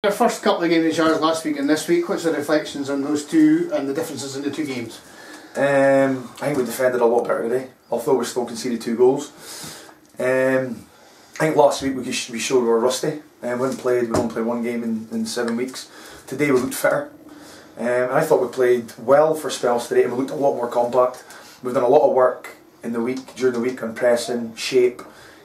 Our first couple of games in charge last week and this week, what's the reflections on those two and the differences in the two games? I think we defended a lot better today, although we still conceded 2 goals. I think last week we showed we were rusty. We only played 1 game in 7 weeks. Today we looked fitter. And I thought we played well for spells today and we looked a lot more compact. We've done a lot of work in the week, during the week, on pressing, shape,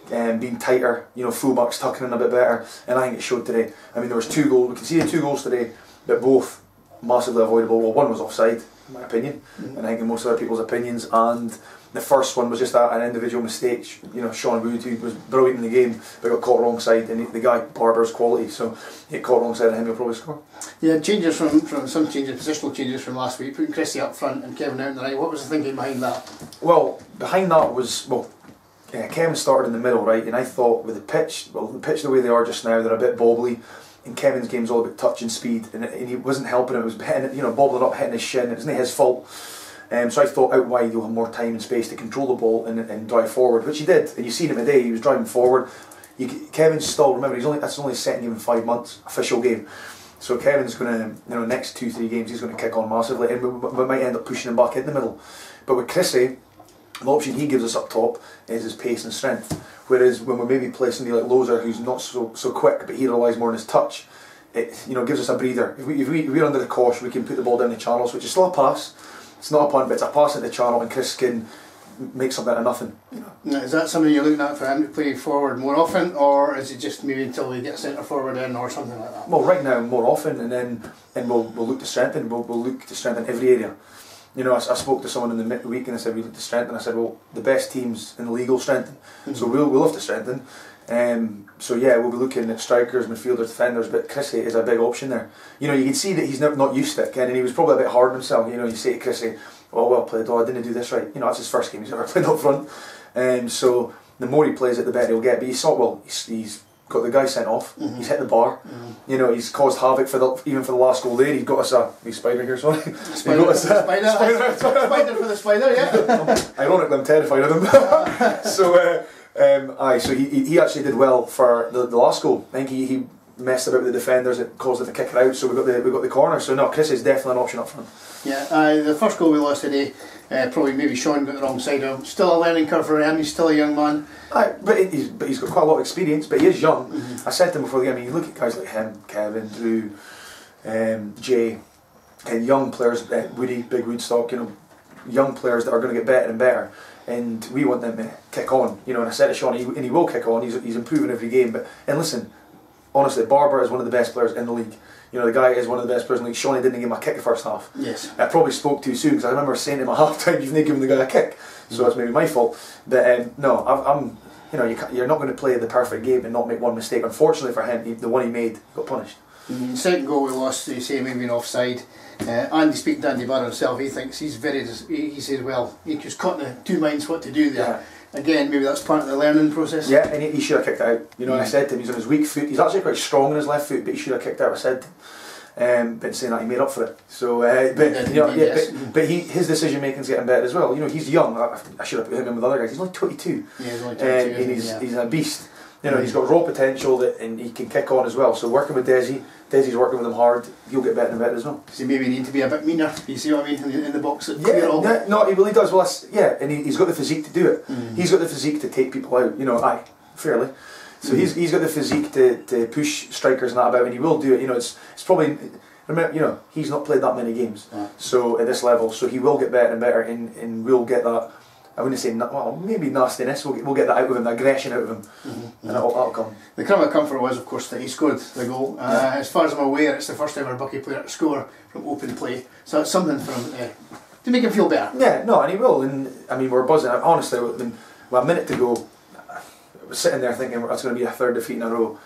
being tighter, fullbacks tucking in a bit better, and I think it showed today. I mean, there was 2 goals, we conceded 2 goals today, but both massively avoidable. Well, one was offside, in my opinion, and I think in most other people's opinions, and the first one was just an individual mistake. Sean Wood, who was brilliant in the game, but got caught wrong side, and the guy, Barber's quality, so he got caught wrong side, and him, he'll probably score. Yeah, changes from some changes, positional changes from last week, putting Chrissy up front and Kevin out on the right. What was the thinking behind that? Well, behind that was, Kevin started in the middle, right, and I thought with the pitch the way they are just now, they're a bit bobbly, and Kevin's game's all about touch and speed, and he wasn't helping him. It was hitting, bobbling up, hitting his shin. It wasn't his fault. So I thought out wide he'll have more time and space to control the ball and drive forward, which he did. And you seen him today. He was driving forward. Kevin's still, remember, that's only his second game in 5 months, official game. So Kevin's going to, next 2-3 games, he's going to kick on massively, and we might end up pushing him back in the middle. But with Chrissy, the option he gives us up top is his pace and strength. Whereas when we're maybe placing like Loser, who's not so quick, but he relies more on his touch, it gives us a breather. If we're under the cosh, we can put the ball down the channels, which is still a pass. It's not a punt, but it's a pass into the channel, and Chris can make something out of nothing. Now, is that something you're looking at for him to play forward more often, or is it just maybe until we get centre forward in or something like that? Well, right now more often, and we'll look to strengthen. We'll look to strengthen every area. I spoke to someone in the week and I said we look to strengthen. I said, well, the best teams in the league will strengthen, so we'll have to strengthen. So yeah, we'll be looking at strikers, midfielders, defenders, but Chrissy is a big option there. You can see that he's not used to it, Ken, and he was probably a bit hard on himself. You say to Chrissy, "Oh, well played. Oh, I didn't do this right." That's his first game he's ever played up front. So the more he plays it, the better he'll get. But you saw, he's got the guy sent off. He's hit the bar. He's caused havoc even for the last goal there. He's got us a spider here. Sorry, spider for the spider. Yeah. Ironically, I'm terrified of him. So he actually did well for the last goal. I think he messed about with the defenders. It caused it to kick it out. So we got the corner. So no, Chris is definitely an option up front. Yeah, the first goal we lost today, probably maybe Sean got the wrong side of him. Still a learning curve for him. He's still a young man. But he's got quite a lot of experience. But he is young. I said to him before the game, you look at guys like him, Kevin, Drew, Jay, and young players, Woody, Big Woodstock. Young players that are going to get better and better. And we want them to kick on, and I said to Sean, and he will kick on. He's improving every game. And listen, honestly, Barber is one of the best players in the league. The guy is one of the best players in the league. Shawnee didn't give him a kick the first half. Yes. I probably spoke too soon because I remember saying to him at half time, "You've not given the guy a kick." So that's maybe my fault. But no, I'm. You're not going to play the perfect game and not make one mistake. Unfortunately for him, the one he made got punished. Second goal we lost, you say maybe an offside. Andy, speaking to Andy Barr himself, he thinks he says, well, he was caught in 2 minds what to do there. Yeah. Again, maybe that's part of the learning process. Yeah, and he should have kicked it out. And I said to him, he's on his weak foot. He's actually quite strong on his left foot, but he should have kicked it out. I said, but saying that he made up for it. So, but his decision making is getting better as well. He's young. I should have put him in with other guys. He's only 22. Yeah, he's only 22. And he's a beast. He's got raw potential and he can kick on as well. So working with Desi's working with him hard, he'll get better and better as well. Does he maybe need to be a bit meaner? You see what I mean in the box? No, he really does. Well, and he's got the physique to do it. He's got the physique to take people out. Fairly. So he's got the physique to push strikers and that about, and he will do it. It's probably. Remember, he's not played that many games, so at this level, so he will get better and better, and we'll get that. I wouldn't say maybe nastiness. We'll get that out of him, the aggression out of him, and that'll come. The crumb of comfort was, of course, that he scored the goal. As far as I'm aware, it's the first ever Buckie player to score from open play, so it's something for him to make him feel better. Yeah, no, and he will. And I mean, we're buzzing. Honestly, a minute to go, I was sitting there thinking that's going to be a 3rd defeat in a row.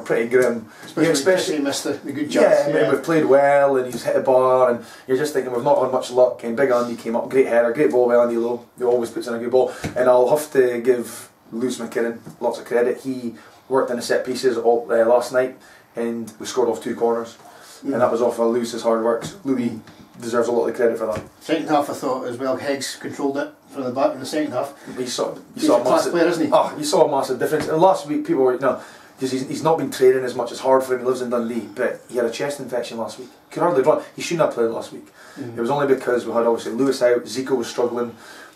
Pretty grim. Especially he missed the good chance. Yeah, we've played well and he's hit a bar, and you're just thinking we've not had much luck. And Big Andy came up, great header, great ball by Andy Lowe, who always puts in a good ball. And I'll have to give Lewis McKinnon lots of credit. He worked in the set pieces last night, and we scored off 2 corners, and that was off of Lewis's hard work. Louis deserves a lot of credit for that. Second half, I thought as well, Higgs controlled it from the back in the second half. You saw a massive player, isn't he? You saw a massive difference. And last week, people were because he's not been training as much. It's hard for him. He lives in Dundee, but he had a chest infection last week. Could hardly run. He shouldn't have played last week. It was only because we had obviously Lewis out, Zico was struggling,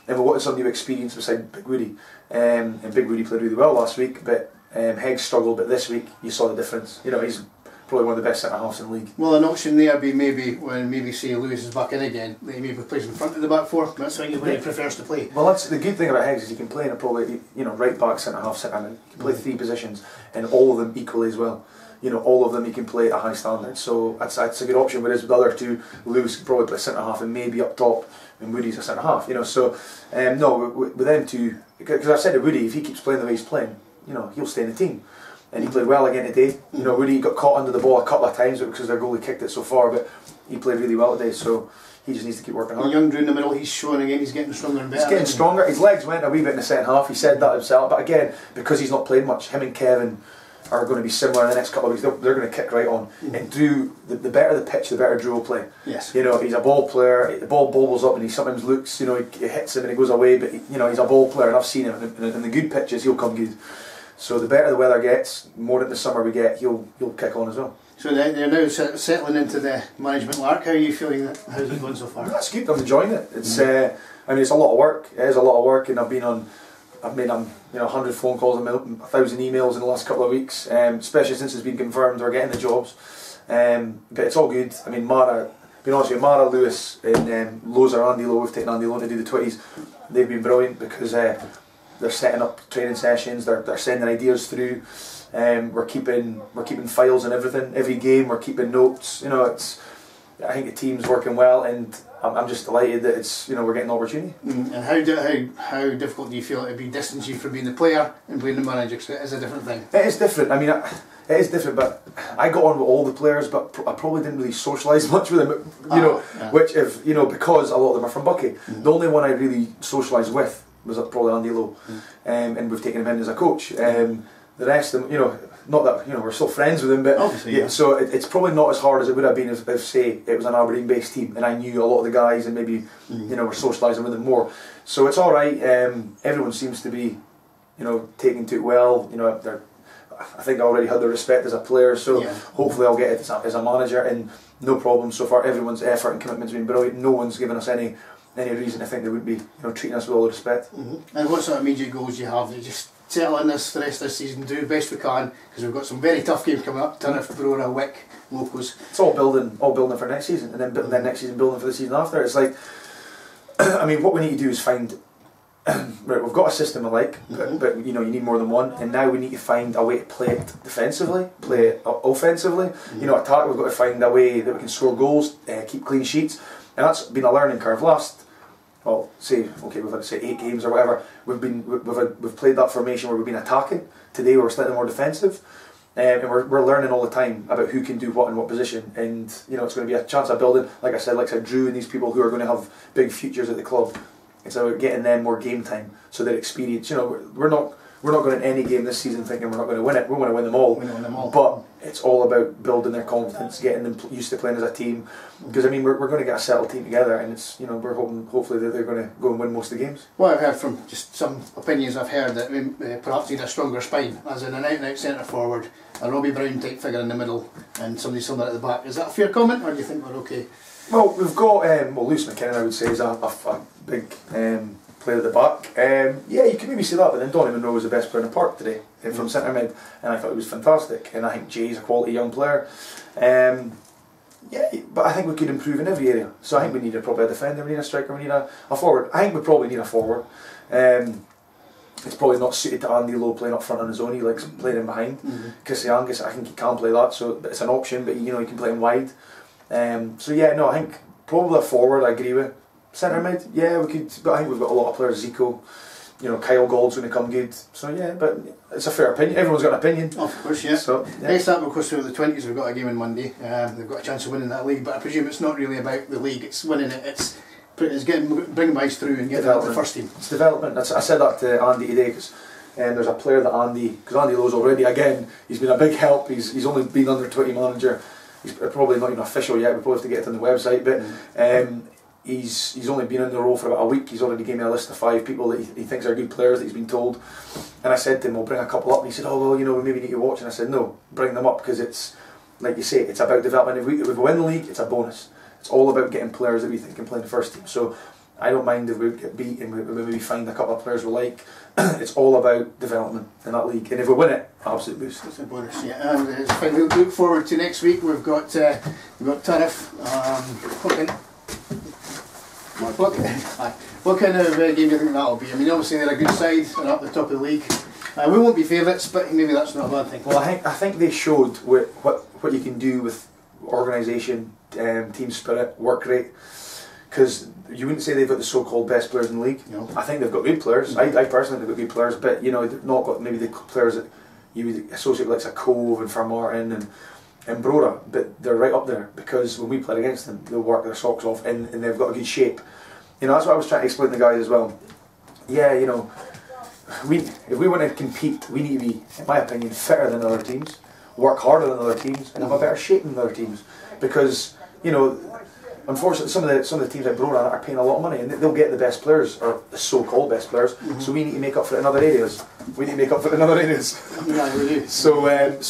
and we wanted some new experience beside Big Woody. And Big Woody played really well last week, but Heggs struggled. But this week, you saw the difference. You know, he's probably one of the best centre halves in the league. Well, an option there be maybe when say Lewis is back in again, that he maybe plays in front of the back four. That's where he prefers to play. Well, that's the good thing about Heggs is he can play in a probably right back, centre half, centre mid. He can play 3 positions, and all of them equally as well. You know, all of them he can play at a high standard. So that's a good option. Whereas with the other two, Lewis can probably play centre half and maybe up top, and Woody's a centre half. You know, so no, with them two, because I said to Woody, if he keeps playing the way he's playing, you know, he'll stay in the team. And he played well again today. You know, Woody got caught under the ball a couple of times because their goalie kicked it so far, but he played really well today. So he just needs to keep working hard. Young Drew in the middle, he's showing again. He's getting stronger and better. He's getting stronger. His legs went a wee bit in the second half. He said that himself. But again, because he's not played much, him and Kevin are going to be similar in the next couple of weeks. They're going to kick right on. And Drew, the better the pitch, the better Drew will play. Yes. You know, he's a ball player. The ball bobbles up and he sometimes looks, you know, he hits him and he goes away. But you know, he's a ball player, and I've seen him. And in the good pitches, he'll come good. So the better the weather gets, more in the summer we get, he'll kick on as well. So they're now settling into the management lark. How are you feeling? How's it going so far? That's good. I'm enjoying it. It's I mean, it's a lot of work. It is a lot of work, and I've made 100 phone calls, 1,000 emails in the last couple of weeks. Especially since it's been confirmed we're getting the jobs. But it's all good. I mean, Mara, being honest with you, Mara, Lewis, and Loza, Andy Lowe. We've taken Andy Lowe to do the 20s. They've been brilliant because they're setting up training sessions. They're sending ideas through. We're keeping files and everything. Every game we're keeping notes. You know, I think the team's working well, and I'm just delighted that we're getting the opportunity. And how difficult do you feel it would be distance you from being the player and being the manager? Because it is a different thing. It is different. I mean, it is different. But I got on with all the players, but I probably didn't really socialise much with them. Which because a lot of them are from Buckie. The only one I really socialised with was probably Andy Lowe, and we've taken him in as a coach. The rest of them, not that we're still friends with him, but obviously, yeah. So it's probably not as hard as it would have been if say it was an Aberdeen-based team and I knew a lot of the guys and maybe we're socialising with them more. So it's all right. Everyone seems to be taking to it well. I think I already had their respect as a player, so hopefully I'll get it as a manager, and no problem so far. Everyone's effort and commitment's been brilliant. No one's given us any reason to think they would be treating us with all the respect. And what sort of immediate goals do you have? You just settle in this the rest of the season, do the best we can, because we've got some very tough games coming up. Turniff, Brora, Wick, Locos. It's all building for next season, and then next season building for the season after. It's like, I mean, what we need to do is find. Right, we've got a system I like, but you need more than one, and now we need to find a way to play it defensively, play it offensively. Attack. We've got to find a way that we can score goals, keep clean sheets, and that's been a learning curve. We've had 8 games or whatever. We've played that formation where we've been attacking. Today we're slightly more defensive, and we're learning all the time about who can do what in what position. And it's going to be a chance of building, like I said, Drew and these people who are going to have big futures at the club. It's about getting them more game time, so they're experienced. We're not going to any game this season thinking we're not going to win it. We want to win them all. But it's all about building their confidence, getting them used to playing as a team. Because I mean, we're going to get a settled team together, and it's we're hopefully that they're going to go and win most of the games. Well, I've heard from just some opinions I've heard that perhaps need a stronger spine, as in an out-and-out centre forward, a Robbie Brown type figure in the middle, and somebody similar at the back. Is that a fair comment, or do you think we're okay? Well, we've got Lewis McKinnon, I would say, is a big player at the back. You can maybe say that, but then Donny Monroe was the best player in the park today from centre mid, and I thought he was fantastic. And I think Jay's a quality young player. But I think we could improve in every area. So I think we need probably a defender, we need a striker, we need a forward. I think we probably need a forward. It's probably not suited to Andy Lowe playing up front on his own. He likes playing in behind. Kisiangas, I think he can play that, so it's an option. But he can play him wide. I think probably a forward. I agree with. Centre mid, we could, but I think we've got a lot of players. Zico, Kyle Gould's going to come good. So but it's a fair opinion. Everyone's got an opinion. Of course, yeah. So next up, of course, for the 20s, we've got a game on Monday. They've got a chance of winning that league, but I presume it's not really about the league. It's winning it. It's bringing guys through and getting the first team. It's development. I said that to Andy today because there's a player that because Andy Lowe's already he's been a big help. He's only been under 20 manager. He's probably not even official yet. We probably have to get it on the website, but. he's only been in the role for about a week. He's already gave me a list of 5 people that he thinks are good players that he's been told. And I said to him, we'll bring a couple up. And he said, oh, well, you know, we maybe need to watch. And I said, no, bring them up, because it's, like you say, it's about development. If we win the league, it's a bonus. It's all about getting players that we think can play in the first team. So I don't mind if we get beat and we maybe find a couple of players we like. It's all about development in that league. And if we win it, absolute boost. It's a bonus, yeah. And it's fine. We'll look forward to next week. We've got Turriff. What kind of game do you think that'll be? I mean, obviously they're a good side, they're up the top of the league. We won't be favourites, but maybe that's not a bad thing. Well, I think they showed what you can do with organisation, team spirit, work rate. Because you wouldn't say they've got the so-called best players in the league. No. I think they've got good players. I personally think they've got good players, but you know, they've not got maybe the players that you would associate with, like Cove and Farmartin and Brora, but they're right up there, because when we play against them, they'll work their socks off and they've got a good shape. You know, that's what I was trying to explain to the guys as well. Yeah, you know, if we want to compete, we need to be, in my opinion, fitter than other teams, work harder than other teams, and have a better shape than other teams. Because, you know, unfortunately, some of the teams like Brora are paying a lot of money, and they'll get the best players, or the so-called best players. So we need to make up for it in other areas. Yeah, we do. So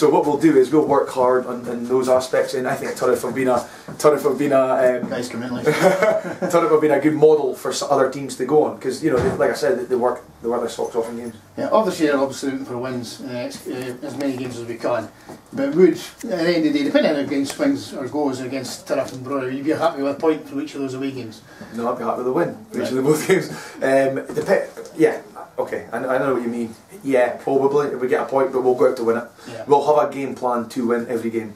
what we'll do is we'll work hard on those aspects, and I think Turriff have been guys come in like Turriff have been a good model for other teams to go on, because you know, like I said, they work their socks off in games. Yeah, obviously they're looking for wins, as many games as we can. But would, at the end of the day, depending on how games wins or goes against Turriff and Brora, you'd be happy with a point for each of those away games? No, I'd be happy with a win for each of the both games. Yeah, okay, I know what you mean. Yeah, probably if we get a point, but we'll go out to win it. Yeah. We'll have a game plan to win every game.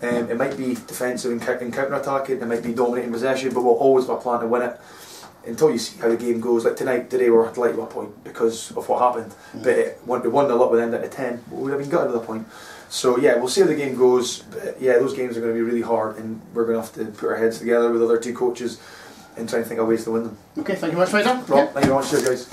It might be defensive and counter-attacking, it might be dominating possession, but we'll always have a plan to win it until you see how the game goes. Like today we're delighted with a point because of what happened, but we won the lot with end at 10, but we haven't got another point. So yeah, we'll see how the game goes. But yeah, those games are going to be really hard, and we're going to have to put our heads together with other 2 coaches and try and think of ways to win them. Okay, thank you very much, Fraser. Thank you very much, guys.